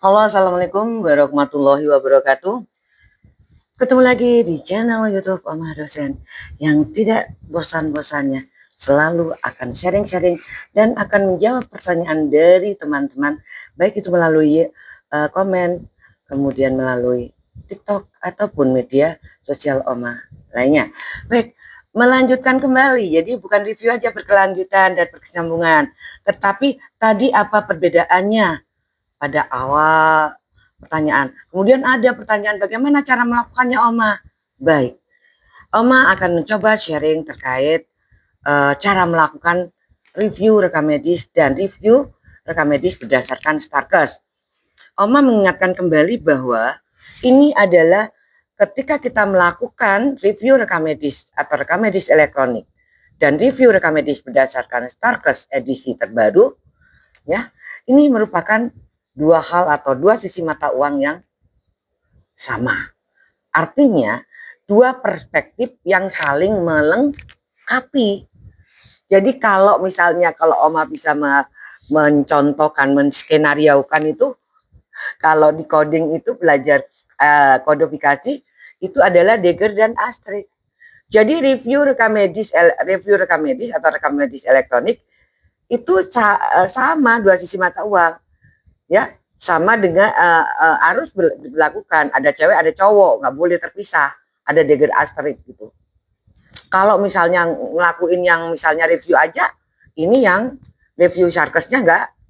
Halo, assalamualaikum warahmatullahi wabarakatuh. Ketemu lagi di channel YouTube Omah Dosen yang tidak bosan-bosannya selalu akan sharing-sharing dan akan menjawab pertanyaan dari teman-teman, baik itu melalui komen, kemudian melalui TikTok ataupun media sosial Omah lainnya. Baik, melanjutkan kembali. Jadi bukan review aja, berkelanjutan dan berkesinambungan. Tetapi tadi apa perbedaannya pada awal pertanyaan. Kemudian ada pertanyaan bagaimana cara melakukannya Oma. Baik, Oma akan mencoba sharing terkait cara melakukan review rekam medis dan review rekam medis berdasarkan Starkes. Oma mengingatkan kembali bahwa ini adalah ketika kita melakukan review rekam medis atau rekam medis elektronik dan review rekam medis berdasarkan Starkes edisi terbaru, ya, ini merupakan dua hal atau dua sisi mata uang yang sama. Artinya dua perspektif yang saling melengkapi. Jadi kalau misalnya kalau Oma bisa mencontohkan, menskenariokan itu, kalau di coding itu belajar kodifikasi itu adalah Dagger dan Astrid. Jadi review rekam medis atau rekam medis elektronik itu sama dua sisi mata uang, ya, sama dengan harus dilakukan. Ada cewek ada cowok, nggak boleh terpisah, ada Dagger Asterik gitu. Kalau misalnya ngelakuin yang misalnya review aja, ini yang review Sarkesnya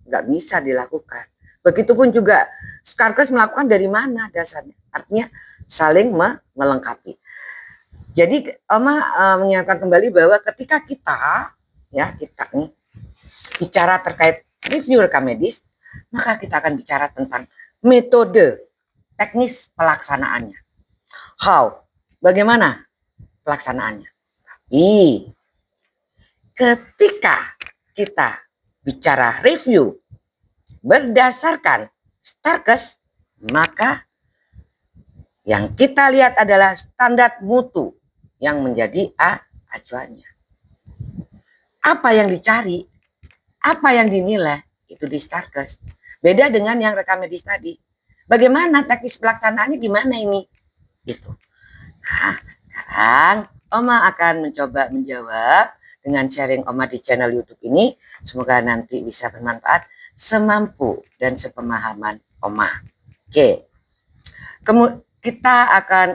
nggak bisa dilakukan. Begitupun juga Sarkes melakukan dari mana dasarnya, artinya saling melengkapi. Jadi Oma mengingatkan kembali bahwa ketika kita nih bicara terkait review rekam medis, maka kita akan bicara tentang metode teknis pelaksanaannya. How? Bagaimana pelaksanaannya? Tapi ketika kita bicara review berdasarkan Starkes, maka yang kita lihat adalah standar mutu yang menjadi acuannya. Apa yang dicari, apa yang dinilai, itu di Starkes. Beda dengan yang rekam medis tadi. Bagaimana teknis pelaksanaannya, gimana ini? Gitu. Nah, sekarang Oma akan mencoba menjawab dengan sharing Oma di channel YouTube ini. Semoga nanti bisa bermanfaat semampu dan sepemahaman Oma. Oke. Kemudian kita akan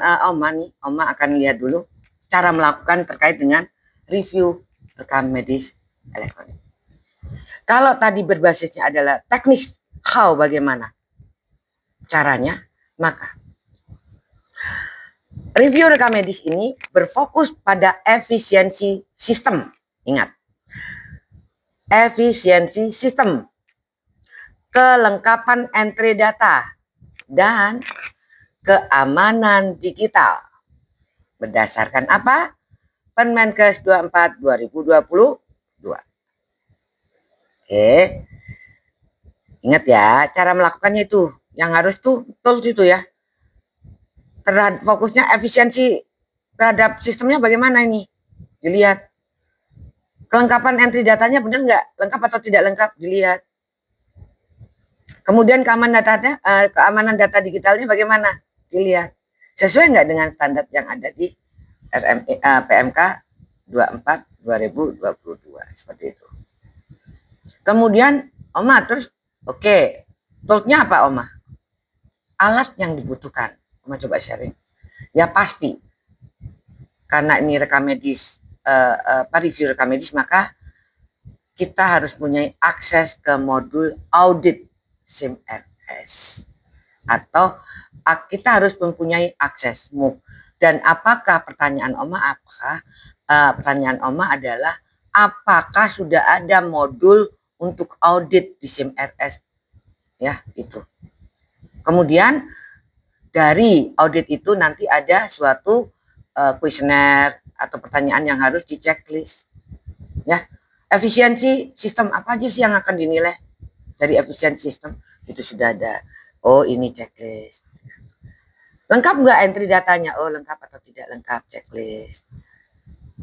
Oma akan lihat dulu cara melakukan terkait dengan review rekam medis elektronik. Kalau tadi berbasisnya adalah teknis how, bagaimana caranya, maka review rekam medis ini berfokus pada efisiensi sistem. Ingat, efisiensi sistem, kelengkapan entry data, dan keamanan digital. Berdasarkan apa? Permenkes 24 2022. Oke. Ingat ya, cara melakukannya itu yang harus tuh tools itu ya. Terhadap fokusnya efisiensi terhadap sistemnya bagaimana ini? Dilihat. Kelengkapan entry datanya benar nggak? Lengkap atau tidak lengkap? Dilihat. Kemudian keamanan data digitalnya bagaimana? Dilihat. Sesuai nggak dengan standar yang ada di PMK 24 2022 seperti itu. Kemudian Oma terus oke, toolsnya apa Oma? Alat yang dibutuhkan. Oma coba sharing. Ya pasti karena ini rekam medis, review rekam medis, maka kita harus punya akses ke modul audit SIMRS atau kita harus mempunyai akses MOOC. Dan apakah pertanyaan Oma pertanyaan Oma adalah apakah sudah ada modul untuk audit di SIMRS, ya itu. Kemudian dari audit itu nanti ada suatu kuesioner atau pertanyaan yang harus di checklist, ya. Efisiensi sistem apa aja sih yang akan dinilai dari efisiensi sistem, itu sudah ada. Oh ini checklist. Lengkap nggak entry datanya? Oh lengkap atau tidak lengkap, checklist.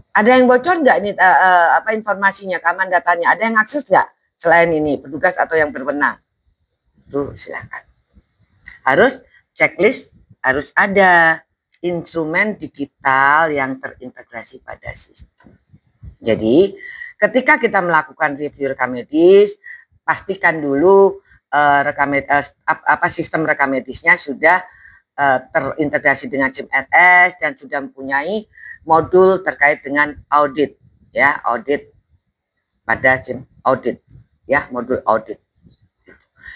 Ada yang bocor nggak nih apa informasinya, keamanan datanya? Ada yang akses nggak selain ini petugas atau yang berwenang? Itu silakan. Harus checklist, harus ada instrumen digital yang terintegrasi pada sistem. Jadi ketika kita melakukan review rekam medis, pastikan dulu sistem rekam medisnya sudah terintegrasi dengan SIM RS dan sudah mempunyai modul terkait dengan audit, ya, audit pada SIM audit, ya, modul audit.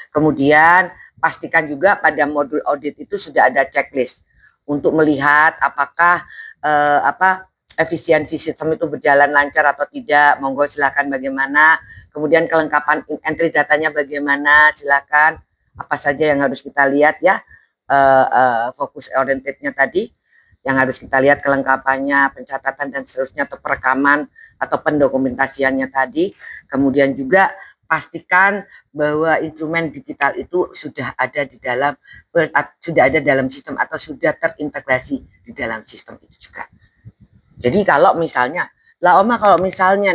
Kemudian pastikan juga pada modul audit itu sudah ada checklist untuk melihat apakah efisiensi sistem itu berjalan lancar atau tidak. Monggo silakan bagaimana. Kemudian kelengkapan entry datanya bagaimana, silakan. Apa saja yang harus kita lihat, ya, fokus orientednya tadi yang harus kita lihat, kelengkapannya, pencatatan dan seterusnya, atau perekaman atau pendokumentasiannya tadi. Kemudian juga pastikan bahwa instrumen digital itu sudah ada dalam sistem atau sudah terintegrasi di dalam sistem itu juga. Jadi kalau misalnya, lah Oma kalau misalnya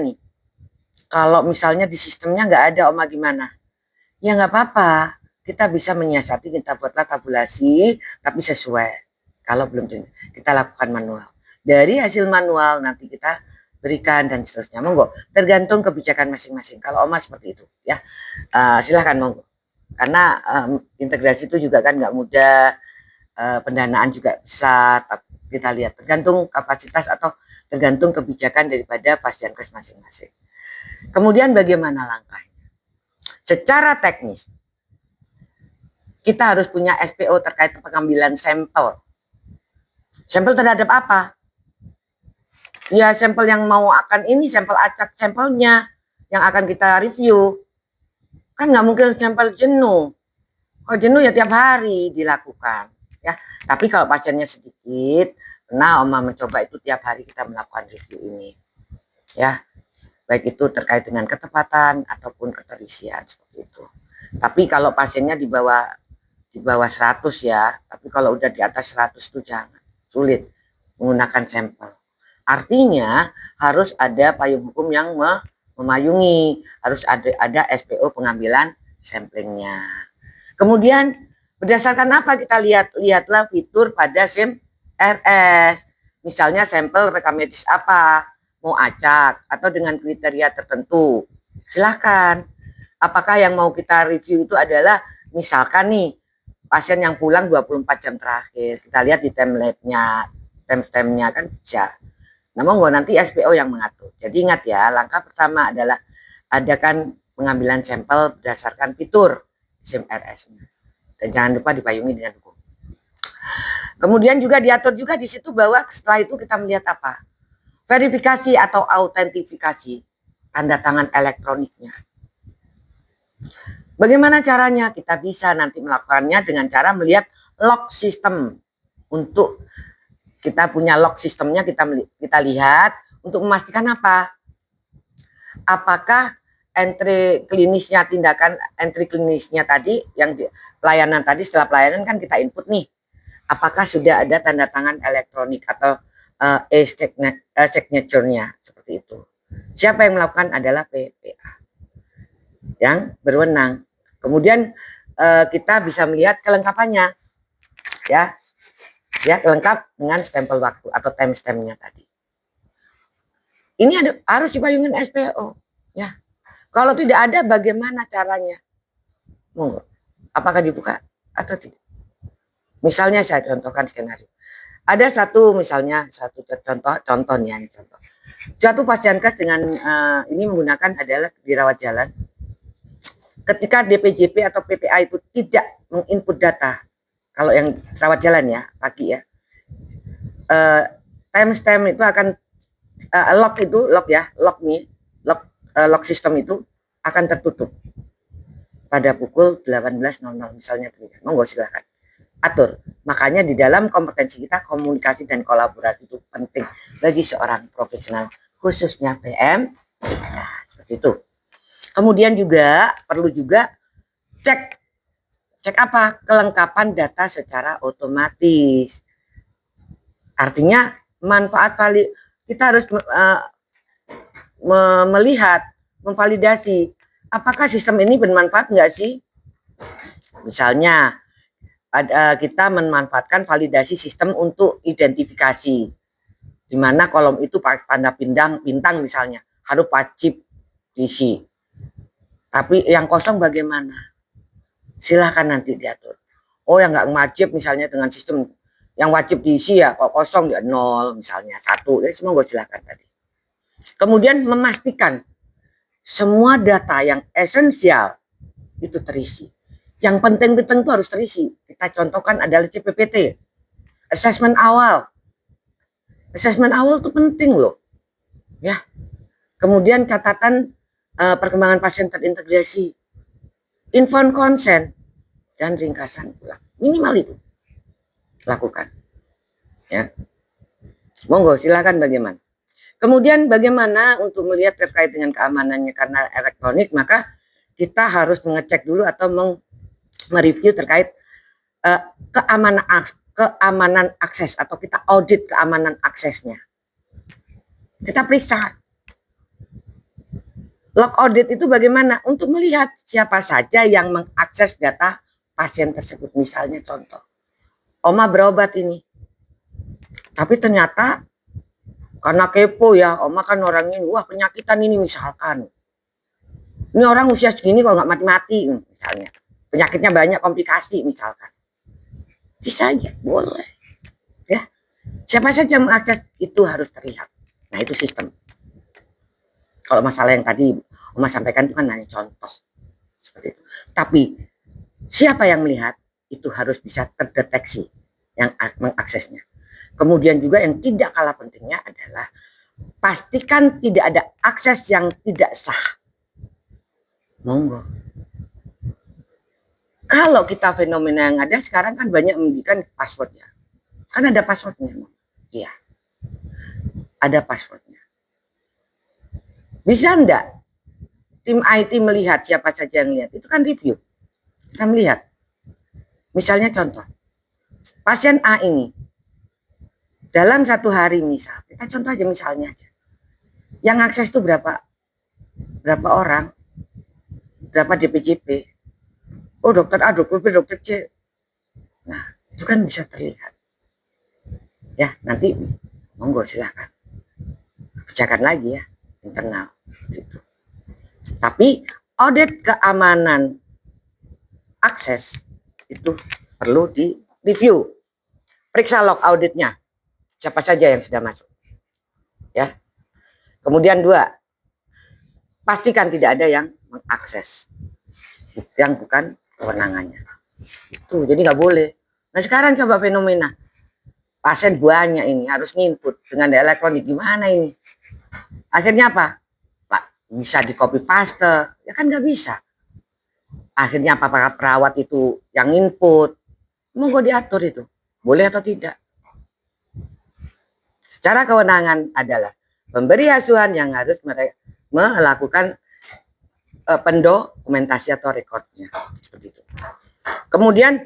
di sistemnya nggak ada, Oma gimana? Ya nggak apa-apa, kita bisa menyiasati, kita buatlah tabulasi, tapi sesuai. Kalau belum kita lakukan manual. Dari hasil manual nanti kita berikan dan seterusnya. Monggo, tergantung kebijakan masing-masing. Kalau Oma seperti itu, ya, silahkan monggo. Karena integrasi itu juga kan nggak mudah, pendanaan juga besar. Kita lihat tergantung kapasitas atau tergantung kebijakan daripada pasienkes masing-masing. Kemudian bagaimana langkahnya? Secara teknis, kita harus punya SPO terkait pengambilan sampel. Sampel terhadap apa? Ya sampel yang mau akan ini, sampel acak sampelnya yang akan kita review. Kan nggak mungkin sampel jenuh. Kalau jenuh ya tiap hari dilakukan, ya. Tapi kalau pasiennya sedikit, nah Oma mencoba itu tiap hari kita melakukan review ini, ya, baik itu terkait dengan ketepatan ataupun keterisian seperti itu. Tapi kalau pasiennya di bawah 100, ya, tapi kalau udah di atas 100 itu jangan, sulit menggunakan sampel. Artinya harus ada payung hukum yang memayungi, harus ada SPO pengambilan samplingnya. Kemudian berdasarkan apa kita lihatlah fitur pada SIM RS. Misalnya sampel rekam medis apa, mau acak atau dengan kriteria tertentu. Silahkan. Apakah yang mau kita review itu adalah misalkan nih pasien yang pulang 24 jam terakhir. Kita lihat di time-lapse-nya, timestamp-nya kan bisa. Nah, monggo nanti SPO yang mengatur. Jadi ingat ya, langkah pertama adalah adakan pengambilan sampel berdasarkan fitur SIM RS-nya. Dan jangan lupa dipayungi dengan hukum. Kemudian juga diatur juga di situ bahwa setelah itu kita melihat apa? Verifikasi atau autentifikasi tanda tangan elektroniknya. Bagaimana caranya? Kita bisa nanti melakukannya dengan cara melihat log sistem. Untuk kita punya log sistemnya, kita lihat untuk memastikan apa? Apakah entry klinisnya, tindakan entry klinisnya tadi, yang pelayanan tadi, setelah pelayanan kan kita input nih, apakah sudah ada tanda tangan elektronik atau signature-nya seperti itu. Siapa yang melakukan? Adalah PPA yang berwenang. Kemudian kita bisa melihat kelengkapannya, ya, lengkap dengan stempel waktu atau timestamp-nya tadi. Ini harus dipayungin SPO, ya. Kalau tidak ada, bagaimana caranya? Monggo, apakah dibuka atau tidak? Misalnya saya contohkan skenario. Ada satu contoh nih, contoh. Suatu pasienkes dengan ini menggunakan adalah dirawat jalan. Ketika DPJP atau PPA itu tidak menginput data, kalau yang rawat jalan ya, pagi ya, timestamp itu akan log sistem itu akan tertutup pada pukul 18.00 misalnya. Monggo silakan atur. Makanya di dalam kompetensi kita, komunikasi dan kolaborasi itu penting bagi seorang profesional, khususnya PM. Nah, seperti itu. Kemudian juga perlu juga cek apa? Kelengkapan data secara otomatis. Artinya manfaat kita harus melihat, memvalidasi apakah sistem ini bermanfaat enggak sih. Misalnya kita memanfaatkan validasi sistem untuk identifikasi, di mana kolom itu pakai tanda bintang misalnya harus wajib diisi. Tapi yang kosong bagaimana? Silahkan nanti diatur. Oh, yang nggak wajib misalnya dengan sistem yang wajib diisi ya, kok kosong ya 0 misalnya 1, jadi semua gue silahkan tadi. Kemudian memastikan semua data yang esensial itu terisi. Yang penting-penting itu harus terisi. Kita contohkan adalah CPPT, assessment awal. Assessment awal itu penting loh, ya. Kemudian catatan perkembangan pasien terintegrasi, inform consent, dan ringkasan pulang. Minimal itu lakukan, ya. Monggo silakan bagaimana. Kemudian bagaimana untuk melihat terkait dengan keamanannya karena elektronik, maka kita harus mengecek dulu atau mereview terkait keamanan akses, atau kita audit keamanan aksesnya. Kita periksa. Log audit itu bagaimana? Untuk melihat siapa saja yang mengakses data pasien tersebut. Misalnya contoh, Oma berobat ini, tapi ternyata karena kepo ya, Oma kan orang ini, wah penyakitan ini misalkan. Ini orang usia segini kok nggak mati-mati misalnya. Penyakitnya banyak, komplikasi misalkan. Bisa aja, boleh. Ya, siapa saja mengakses itu harus terlihat. Nah itu sistem. Kalau masalah yang tadi Oma sampaikan itu kan hanya contoh seperti itu. Tapi siapa yang melihat itu harus bisa terdeteksi yang mengaksesnya. Kemudian juga yang tidak kalah pentingnya adalah pastikan tidak ada akses yang tidak sah. Monggo. Kalau kita fenomena yang ada sekarang kan banyak memberikan passwordnya. Kan ada passwordnya. Iya. Ada passwordnya. Bisa enggak tim IT melihat siapa saja yang lihat? Itu kan review. Kita melihat. Misalnya contoh. Pasien A ini dalam 1 hari misal, kita contoh aja misalnya aja. Yang akses itu berapa orang? Berapa DPJP? Oh, dokter A, dokter B, dokter C. Nah, itu kan bisa terlihat. Ya, nanti monggo silahkan. Bicarakan lagi ya, internal. Gitu. Tapi audit keamanan akses itu perlu di review. Periksa log auditnya. Siapa saja yang sudah masuk. Ya. Kemudian 2, pastikan tidak ada yang mengakses yang bukan kewenangannya. Itu jadi nggak boleh. Nah sekarang coba fenomena pasien banyak ini harus nginput dengan elektronik, gimana ini? Akhirnya apa? Pak, bisa di copy paste, ya kan nggak bisa. Akhirnya apakah perawat itu yang input? Monggo diatur itu, boleh atau tidak. Secara kewenangan adalah pemberi asuhan yang harus melakukan pendokumentasi atau rekodnya, seperti itu. Kemudian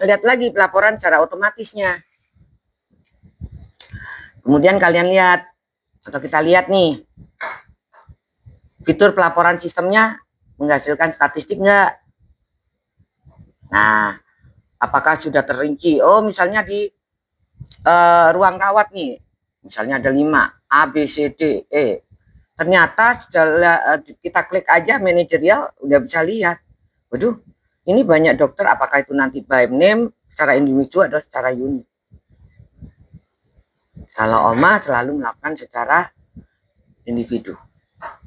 lihat lagi pelaporan secara otomatisnya. Kemudian kalian lihat atau kita lihat nih, fitur pelaporan sistemnya menghasilkan statistik enggak? Nah, apakah sudah terinci? Oh, misalnya di ruang rawat nih, misalnya ada 5 A, B, C, D, E. Ternyata setelah kita klik aja manajerial udah bisa lihat. Waduh, ini banyak dokter, apakah itu nanti by name, secara individu atau secara unit. Kalau Oma selalu melakukan secara individu.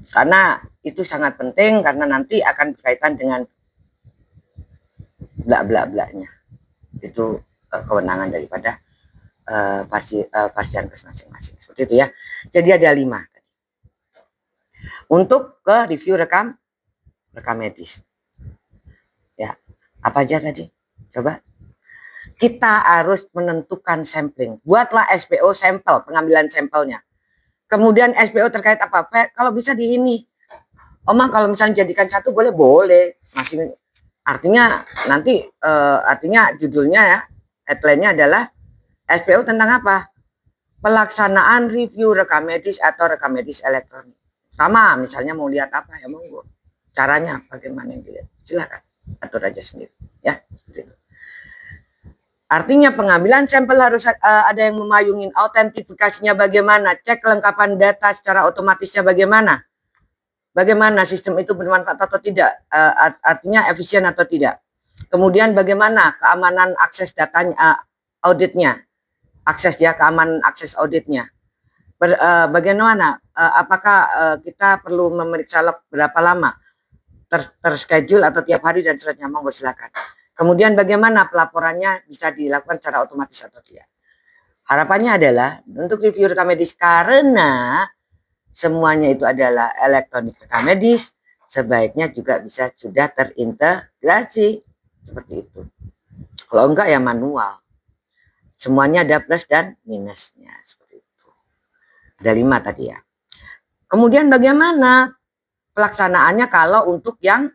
Karena itu sangat penting, karena nanti akan berkaitan dengan bla-bla-blanya. Itu kewenangan daripada pasien masing-masing. Seperti itu ya. Jadi ada 5. Untuk ke review rekam medis. Ya, apa aja tadi? Coba. Kita harus menentukan sampling. Buatlah SPO sampel, pengambilan sampelnya. Kemudian SPO terkait apa? Kalau bisa di ini. Oma kalau misalnya jadikan 1 boleh. Masih artinya nanti artinya judulnya ya, headline-nya adalah SPO tentang apa? Pelaksanaan review rekam medis atau rekam medis elektronik. Sama, misalnya mau lihat apa ya monggo. Caranya bagaimana yang dilihat. Silakan atur aja sendiri ya. Artinya pengambilan sampel harus ada yang memayungin, autentifikasinya bagaimana, cek kelengkapan data secara otomatisnya bagaimana, bagaimana sistem itu bermanfaat atau tidak, artinya efisien atau tidak. Kemudian bagaimana keamanan akses datanya, auditnya, akses ya, keamanan akses auditnya. Bagaimana, apakah kita perlu memeriksa berapa lama, terschedule atau tiap hari dan seterusnya, monggo silakan. Kemudian bagaimana pelaporannya bisa dilakukan secara otomatis atau tidak. Harapannya adalah untuk review rekam medis, karena semuanya itu adalah elektronik rekam medis, sebaiknya juga bisa sudah terintegrasi seperti itu. Kalau enggak ya manual. Semuanya ada plus dan minusnya seperti itu. Ada 5 tadi ya. Kemudian bagaimana pelaksanaannya kalau untuk yang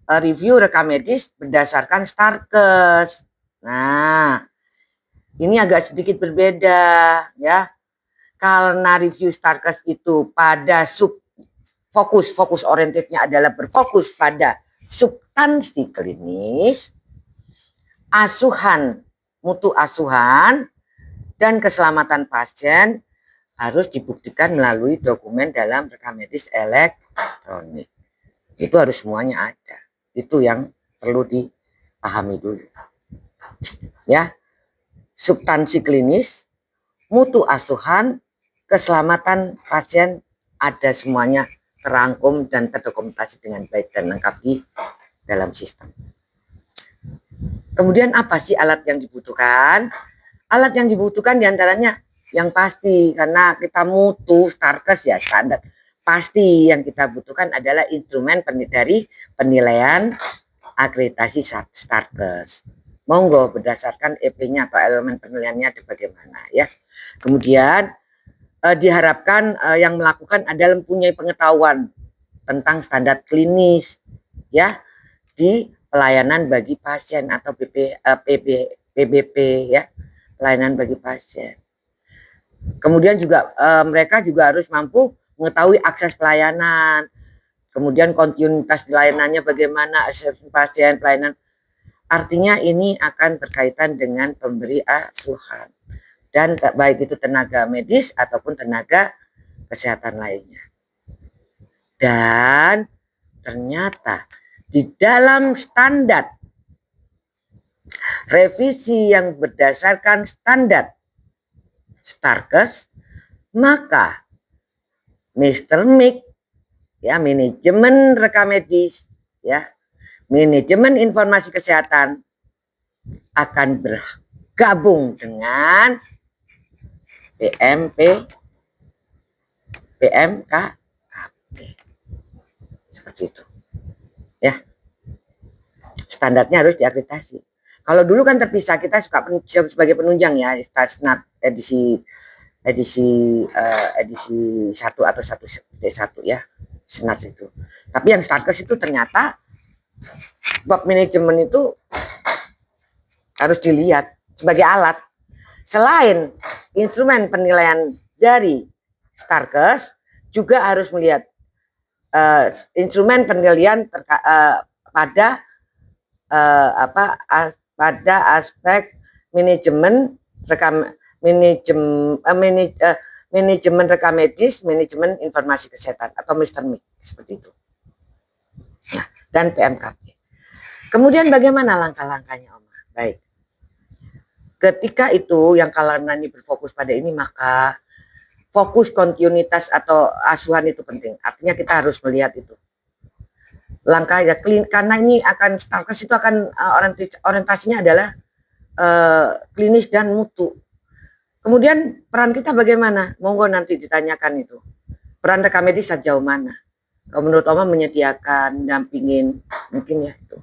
review rekam medis berdasarkan Starkes. Nah, ini agak sedikit berbeda ya. Karena review Starkes itu pada fokus orientednya adalah berfokus pada substansi klinis, asuhan, mutu asuhan, dan keselamatan pasien harus dibuktikan melalui dokumen dalam rekam medis elektronik. Itu harus semuanya ada. Itu yang perlu dipahami dulu. Ya, substansi klinis, mutu asuhan, keselamatan pasien ada semuanya terangkum dan terdokumentasi dengan baik dan lengkap di dalam sistem. Kemudian apa sih alat yang dibutuhkan? Alat yang dibutuhkan diantaranya yang pasti, karena kita mutu Starkes ya standar. Pasti yang kita butuhkan adalah instrumen dari penilaian akreditasi Starkes. Monggo berdasarkan EP-nya atau elemen penilaiannya bagaimana ya. Kemudian diharapkan yang melakukan adalah mempunyai pengetahuan tentang standar klinis ya di pelayanan bagi pasien atau PBP ya, pelayanan bagi pasien. Kemudian juga mereka juga harus mampu mengetahui akses pelayanan, kemudian kontinuitas pelayanannya bagaimana, akses pasien, pelayanan. Artinya ini akan berkaitan dengan pemberi asuhan dan baik itu tenaga medis ataupun tenaga kesehatan lainnya. Dan ternyata di dalam standar revisi yang berdasarkan standar Starkes, maka Mr. Mick ya, manajemen rekam medis ya, manajemen informasi kesehatan akan bergabung dengan PMKKP seperti itu ya. Standarnya harus diakreditasi. Kalau dulu kan terpisah, kita suka sebagai penunjang ya, SNAT edisi 1 atau 1 ya, SNAT itu. Tapi yang Starkes itu ternyata bab manajemen itu harus dilihat sebagai alat. Selain instrumen penilaian dari Starkes, juga harus melihat instrumen penilaian pada pada aspek manajemen rekam manajemen rekam medis, manajemen informasi kesehatan atau Mr. MIK seperti itu. Nah, dan PMKP. Kemudian bagaimana langkah-langkahnya, Oma? Baik. Ketika itu yang karena ini berfokus pada ini, maka fokus kontinuitas atau asuhan itu penting. Artinya kita harus melihat itu. Langkah ya, karena ini akan Starkes itu akan orientasinya adalah klinis dan mutu. Kemudian peran kita bagaimana? Monggo nanti ditanyakan itu. Peran rekam medis sejauh mana? Kalau menurut Oma menyediakan, dampingin, mungkin ya itu.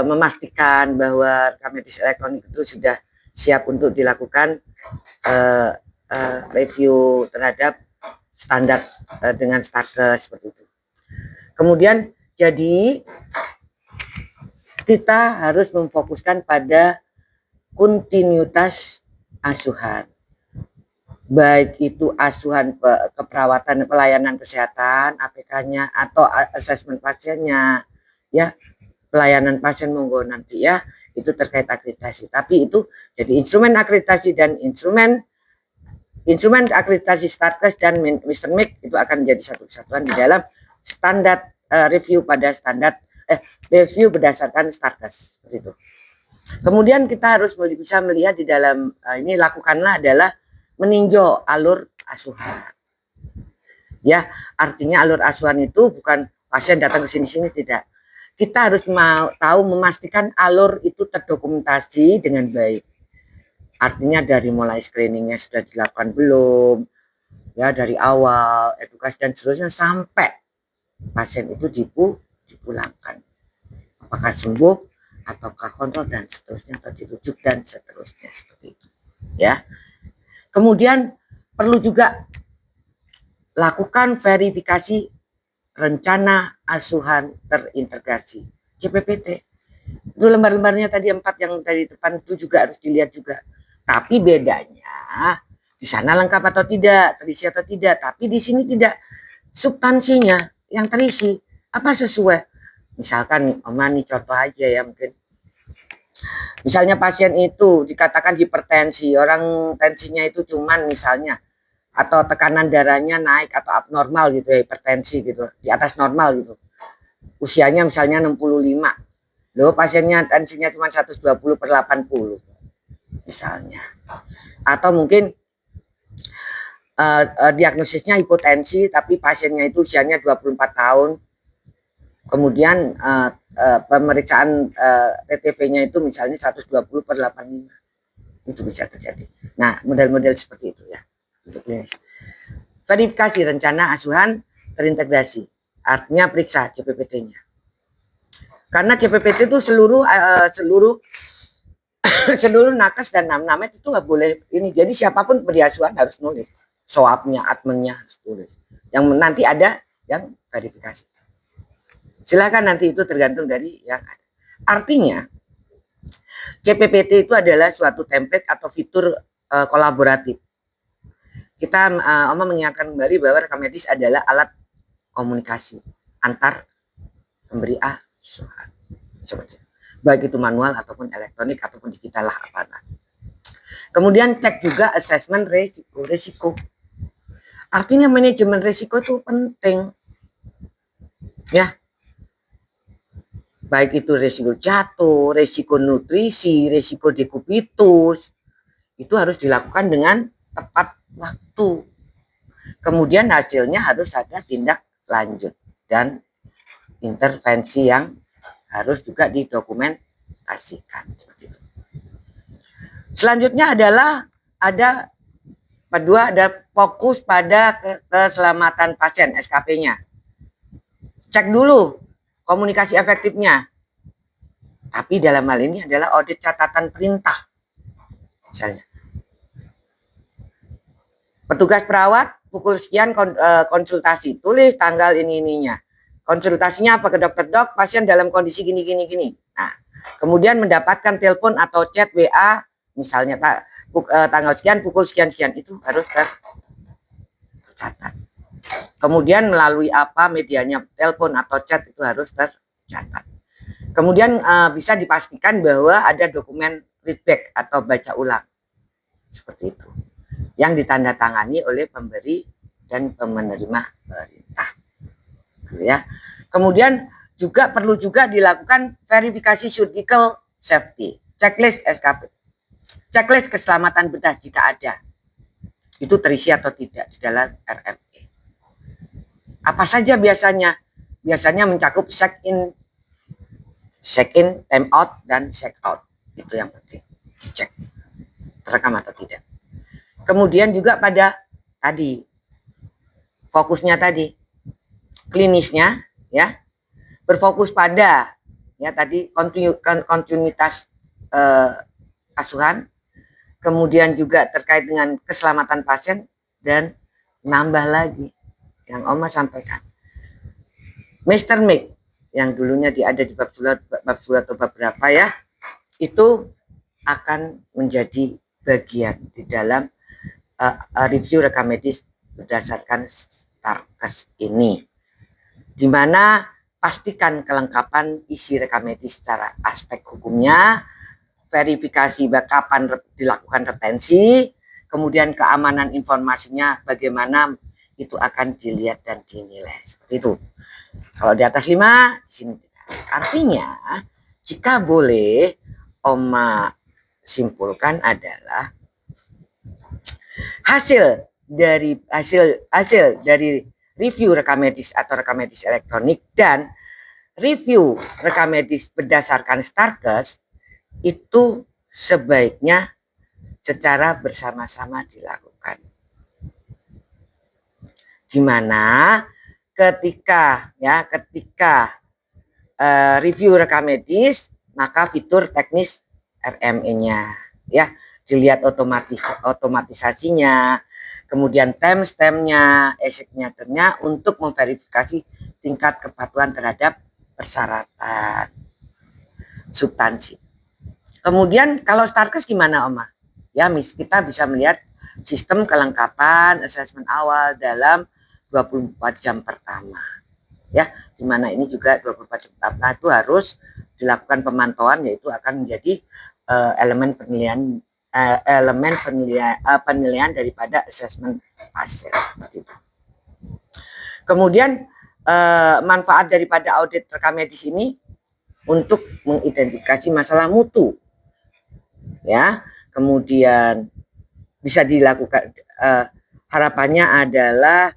Memastikan bahwa rekam medis elektronik itu sudah siap untuk dilakukan review terhadap standar dengan Starkes seperti itu. Kemudian jadi kita harus memfokuskan pada kontinuitas asuhan. baik itu asuhan keperawatan pelayanan kesehatan APK-nya atau asesmen pasiennya, ya pelayanan pasien monggo nanti ya, itu terkait akreditasi. Tapi itu jadi instrumen akreditasi dan instrumen akreditasi Starkes dan Mr. Mick itu akan menjadi satu kesatuan di dalam standar review pada standar review berdasarkan Starkes seperti itu. Kemudian kita harus bisa melihat di dalam ini lakukanlah adalah meninjau alur asuhan. Ya, artinya alur asuhan itu bukan pasien datang ke sini-sini, tidak. Kita harus tahu memastikan alur itu terdokumentasi dengan baik. Artinya dari mulai screeningnya sudah dilakukan belum, ya dari awal, edukasi dan seterusnya sampai pasien itu dipulangkan. Apakah sembuh ataukah kontrol dan seterusnya atau dirujuk dan seterusnya seperti itu. Ya. Kemudian perlu juga lakukan verifikasi rencana asuhan terintegrasi CPPT. Itu lembar-lembarnya tadi 4 yang tadi depan itu juga harus dilihat juga. Tapi bedanya di sana lengkap atau tidak, terisi atau tidak. Tapi di sini tidak, substansinya yang terisi apa sesuai. Misalkan Oma nih contoh aja ya mungkin. Misalnya pasien itu dikatakan hipertensi, orang tensinya itu cuman misalnya atau tekanan darahnya naik atau abnormal gitu ya, hipertensi gitu, di atas normal gitu. Usianya misalnya 65. Loh pasiennya tensinya cuma 120/80 misalnya. Atau mungkin diagnosisnya hipotensi tapi pasiennya itu usianya 24 tahun. Kemudian pemeriksaan TTV-nya itu misalnya 120/85. Itu bisa terjadi. Nah, model-model seperti itu ya untuk klinis. Verifikasi rencana asuhan terintegrasi. Artinya periksa CPPT-nya. Karena CPPT itu seluruh seluruh nakes dan namet itu nggak boleh ini. Jadi siapapun beri asuhan harus nulis. Soapnya, admennya harus tulis. Yang nanti ada yang verifikasi. Silakan nanti itu tergantung dari yang ada. Artinya CPPT itu adalah suatu template atau fitur kolaboratif. Kita Oma mengingatkan kembali bahwa rekam medis adalah alat komunikasi antar pemberi asuhan. Seperti itu. Baik itu manual ataupun elektronik ataupun digital lah apa. Kemudian cek juga asesmen risiko. Artinya manajemen risiko itu penting. Ya. Baik itu risiko jatuh, risiko nutrisi, risiko dekubitus. Itu harus dilakukan dengan tepat waktu. Kemudian hasilnya harus ada tindak lanjut dan intervensi yang harus juga didokumentasikan. Selanjutnya adalah ada fokus pada keselamatan pasien SKP-nya. Cek dulu komunikasi efektifnya. Tapi dalam hal ini adalah audit catatan perintah. Misalnya. Petugas perawat pukul sekian konsultasi, tulis tanggal ininya. Konsultasinya apa ke dokter, dok pasien dalam kondisi gini. Nah, kemudian mendapatkan telepon atau chat WA misalnya tanggal sekian pukul sekian itu harus tercatat. Kemudian melalui apa medianya telepon atau chat itu harus tercatat. Kemudian bisa dipastikan bahwa ada dokumen feedback atau baca ulang seperti itu yang ditandatangani oleh pemberi dan penerima perintah. Ya. Kemudian juga perlu juga dilakukan verifikasi surgical safety, checklist SKP, checklist keselamatan bedah jika ada, itu terisi atau tidak di dalam RME. Apa saja biasanya? Biasanya mencakup check in, time out dan check out. Itu yang penting dicek terekam atau tidak. Kemudian juga pada tadi fokusnya tadi klinisnya ya berfokus pada ya tadi kontinuitas asuhan, kemudian juga terkait dengan keselamatan pasien dan nambah lagi yang Oma sampaikan Mr. Mick yang dulunya ada di bab 2 atau bab berapa ya, itu akan menjadi bagian di dalam review rekam medis berdasarkan Starkes ini, di mana pastikan kelengkapan isi rekam medis secara aspek hukumnya, verifikasi kapan dilakukan retensi, kemudian keamanan informasinya bagaimana itu akan dilihat dan dinilai. Seperti itu. Kalau di atas 5, sini. Artinya, jika boleh Oma simpulkan adalah hasil dari review rekam medis atau rekam medis elektronik dan review rekam medis berdasarkan Starkes itu sebaiknya secara bersama-sama dilakukan. Dimana ketika review rekam medis, maka fitur teknis RME-nya ya dilihat otomatisasinya, kemudian timestamp-nya, e-signature-nya untuk memverifikasi tingkat kepatuhan terhadap persyaratan substansi. Kemudian kalau Starkes gimana Oma? Ya, kita bisa melihat sistem kelengkapan asesmen awal dalam 24 jam pertama. Ya, di mana ini juga 24 jam pertama itu harus dilakukan pemantauan, yaitu akan menjadi elemen penilaian daripada asesmen pasien. Kemudian manfaat daripada audit rekam medis ini untuk mengidentifikasi masalah mutu, ya. Kemudian bisa dilakukan, harapannya adalah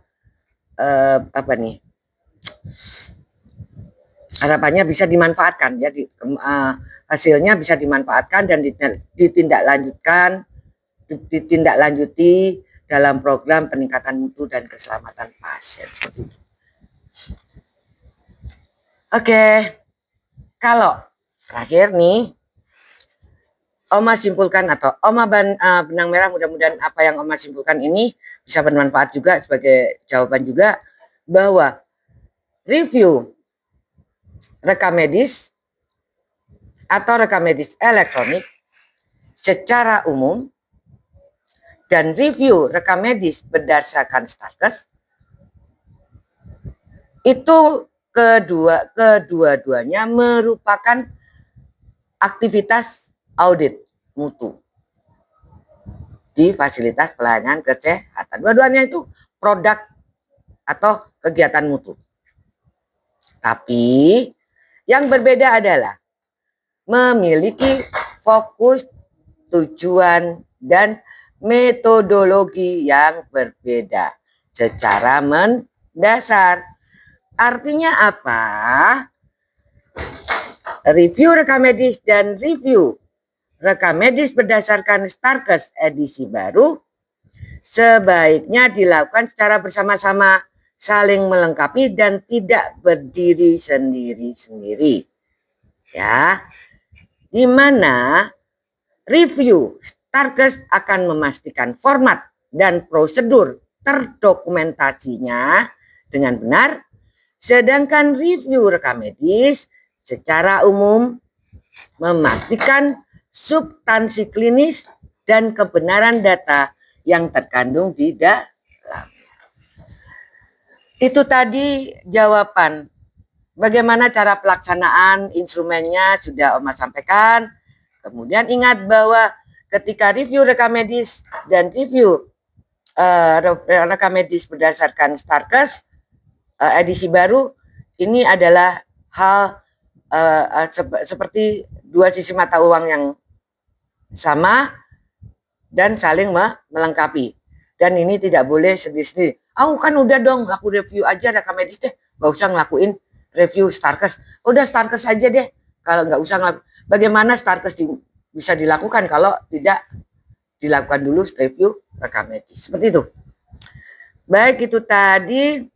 harapannya bisa dimanfaatkan ya, hasilnya bisa dimanfaatkan dan ditindaklanjuti dalam program peningkatan mutu dan keselamatan pasien seperti itu. Oke, kalau terakhir nih Oma simpulkan atau Oma benang merah, mudah-mudahan apa yang Oma simpulkan ini bisa bermanfaat juga sebagai jawaban juga, bahwa review rekam medis atau rekam medis elektronik secara umum dan review rekam medis berdasarkan Starkes itu kedua-duanya merupakan aktivitas audit mutu di fasilitas pelayanan kesehatan. Dua-duanya itu produk atau kegiatan mutu. Tapi yang berbeda adalah memiliki fokus, tujuan, dan metodologi yang berbeda secara mendasar. Artinya apa? Review rekam medis dan review rekam medis berdasarkan Starkes edisi baru sebaiknya dilakukan secara bersama-sama, saling melengkapi dan tidak berdiri sendiri-sendiri. Ya, di mana review Starkes akan memastikan format dan prosedur terdokumentasinya dengan benar, sedangkan review rekam medis secara umum memastikan substansi klinis dan kebenaran data yang terkandung di dalam. Itu tadi jawaban. Bagaimana cara pelaksanaan instrumennya sudah Oma sampaikan. Kemudian ingat bahwa ketika review rekam medis dan review rekam medis berdasarkan Starkes edisi baru, ini adalah hal seperti dua sisi mata uang yang sama dan saling melengkapi. Dan ini tidak boleh sendiri-sendiri. Kan udah dong, aku review aja rekam medis deh, nggak usah ngelakuin review Starkes. Udah Starkes aja deh, kalau nggak usah ngelakuin. Bagaimana Starkes bisa dilakukan kalau tidak dilakukan dulu review rekam medis? Seperti itu. Baik, itu tadi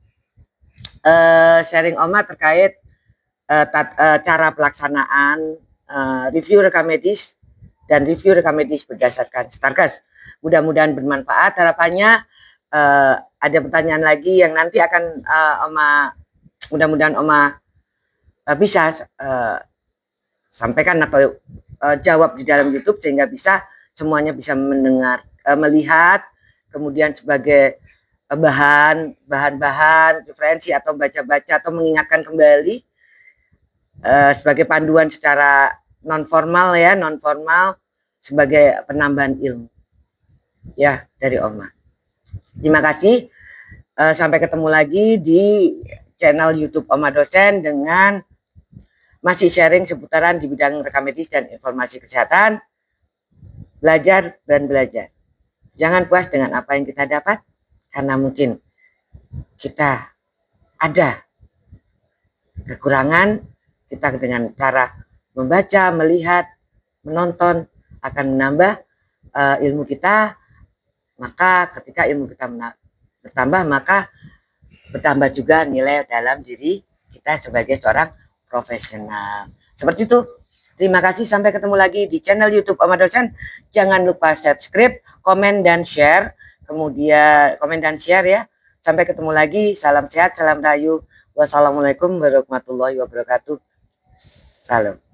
sharing Oma terkait cara pelaksanaan review rekam medis dan review rekam medis berdasarkan Starkes. Mudah-mudahan bermanfaat. Harapannya ada pertanyaan lagi yang nanti akan mudah-mudahan Oma bisa sampaikan atau jawab di dalam YouTube, sehingga semuanya bisa melihat kemudian sebagai bahan-bahan referensi atau baca-baca atau mengingatkan kembali sebagai panduan secara non formal ya, non formal sebagai penambahan ilmu ya dari Oma. Terima kasih. Sampai ketemu lagi di channel YouTube Oma Dosen dengan masih sharing seputaran di bidang rekam medis dan informasi kesehatan. Belajar dan belajar. Jangan puas dengan apa yang kita dapat, karena mungkin kita ada kekurangan. Kita dengan cara membaca, melihat, menonton akan menambah ilmu kita. Maka ketika ilmu kita bertambah, maka bertambah juga nilai dalam diri kita sebagai seorang profesional. Seperti itu. Terima kasih, sampai ketemu lagi di channel YouTube Oma Dosen. Jangan lupa subscribe, komen dan share. Kemudian komen dan share ya. Sampai ketemu lagi. Salam sehat, salam rahayu. Wassalamualaikum warahmatullahi wabarakatuh. Salam.